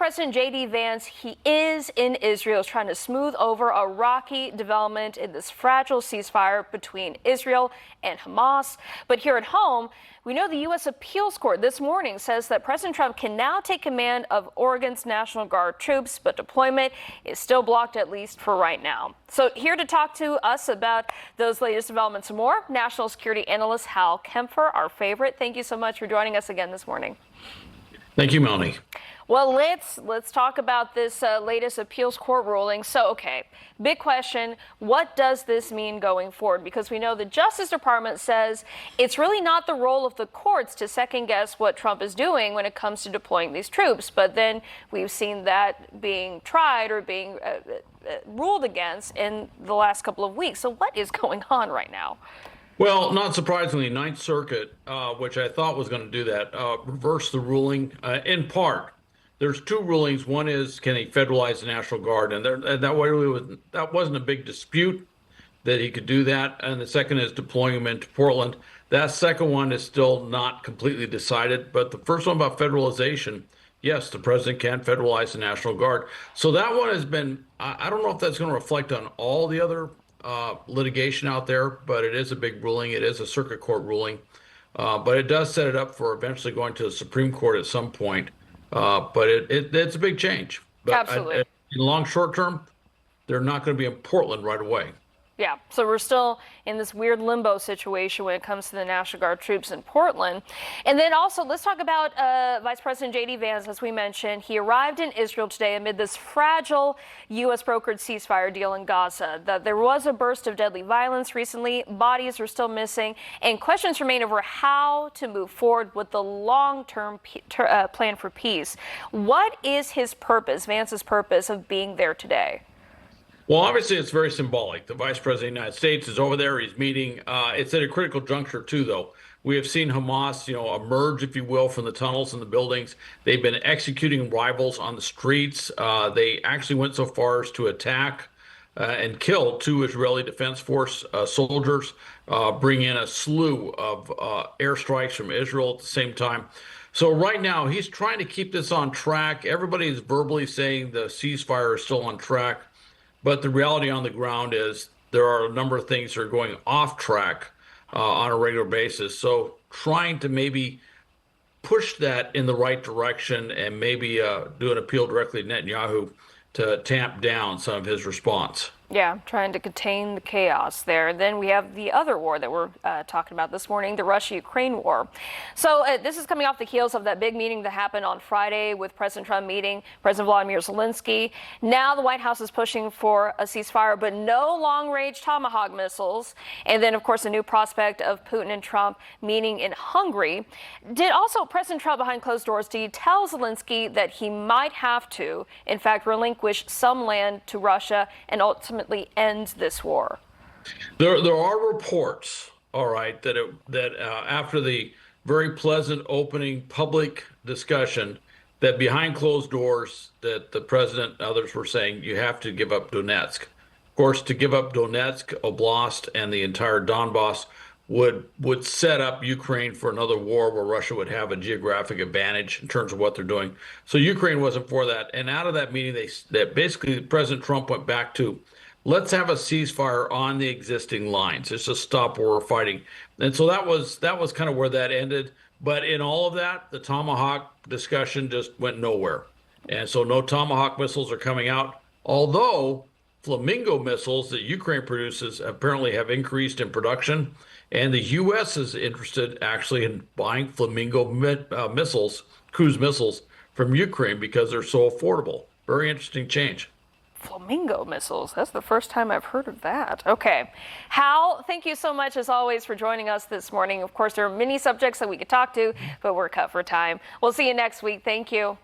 President J.D. Vance, he is in Israel, trying to smooth over a rocky development in this fragile ceasefire between Israel and Hamas. But here at home, we know the U.S. Appeals Court this morning says that President Trump can now take command of Oregon's National Guard troops, but deployment is still blocked, at least for right now. So here to talk to us about those latest developments and more, national security analyst Hal Kempfer, our favorite. Thank you so much for joining us again this morning. Thank you, Melanie. Well, let's talk about this latest appeals court ruling. So, okay, big question. What does this mean going forward? Because we know the Justice Department says it's really not the role of the courts to second guess what Trump is doing when it comes to deploying these troops. But then we've seen that being tried or being ruled against in the last couple of weeks. So what is going on right now? Well, not surprisingly, Ninth Circuit, which I thought was going to do that, reversed the ruling in part. There's two rulings. One is, can he federalize the National Guard? And that wasn't a big dispute that he could do that. And the second is deploying him into Portland. That second one is still not completely decided. But the first one about federalization, yes, the president can federalize the National Guard. So that one has been, I don't know if that's going to reflect on all the other litigation out there, but it is a big ruling. It is a circuit court ruling. But it does set it up for eventually going to the Supreme Court at some point. But it's a big change. But absolutely. In long short term, they're not going to be in Portland right away. Yeah, so we're still in this weird limbo situation when it comes to the National Guard troops in Portland. And then also, let's talk about Vice President J.D. Vance, as we mentioned. He arrived in Israel today amid this fragile U.S.-brokered ceasefire deal in Gaza. That there was a burst of deadly violence recently, bodies are still missing, and questions remain over how to move forward with the long-term plan for peace. What is his purpose, Vance's purpose, of being there today? Well, obviously, it's very symbolic. The Vice President of the United States is over there. He's meeting. It's at a critical juncture, too, though. We have seen Hamas, emerge, if you will, from the tunnels and the buildings. They've been executing rivals on the streets. They actually went so far as to attack and kill 2 Israeli Defense Force soldiers, bring in a slew of airstrikes from Israel at the same time. So right now, he's trying to keep this on track. Everybody is verbally saying the ceasefire is still on track. But the reality on the ground is there are a number of things that are going off track on a regular basis. So trying to maybe push that in the right direction and maybe do an appeal directly to Netanyahu to tamp down some of his response. Yeah, trying to contain the chaos there. Then we have the other war that we're talking about this morning, the Russia-Ukraine war. So this is coming off the heels of that big meeting that happened on Friday with President Trump meeting President Vladimir Zelenskyy. Now the White House is pushing for a ceasefire, but no long-range Tomahawk missiles. And then, of course, a new prospect of Putin and Trump meeting in Hungary. Did also President Trump, behind closed doors, did he tell Zelenskyy that he might have to, in fact, relinquish some land to Russia and ultimately end this war? There are reports, all right, that after the very pleasant opening public discussion, that behind closed doors, that the president and others were saying you have to give up Donetsk. Of course, to give up Donetsk, Oblast, and the entire Donbass would set up Ukraine for another war where Russia would have a geographic advantage in terms of what they're doing. So Ukraine wasn't for that. And out of that meeting, that basically President Trump went back to, let's have a ceasefire on the existing lines. It's just stop where we're fighting. And so that was kind of where that ended. But in all of that, the Tomahawk discussion just went nowhere. And so no Tomahawk missiles are coming out, although Flamingo missiles that Ukraine produces apparently have increased in production. And the U.S. is interested actually in buying Flamingo missiles, cruise missiles from Ukraine because they're so affordable. Very interesting change. Flamingo missiles. That's the first time I've heard of that. Okay. Hal, thank you so much, as always, for joining us this morning. Of course, there are many subjects that we could talk to, but we're cut for time. We'll see you next week. Thank you.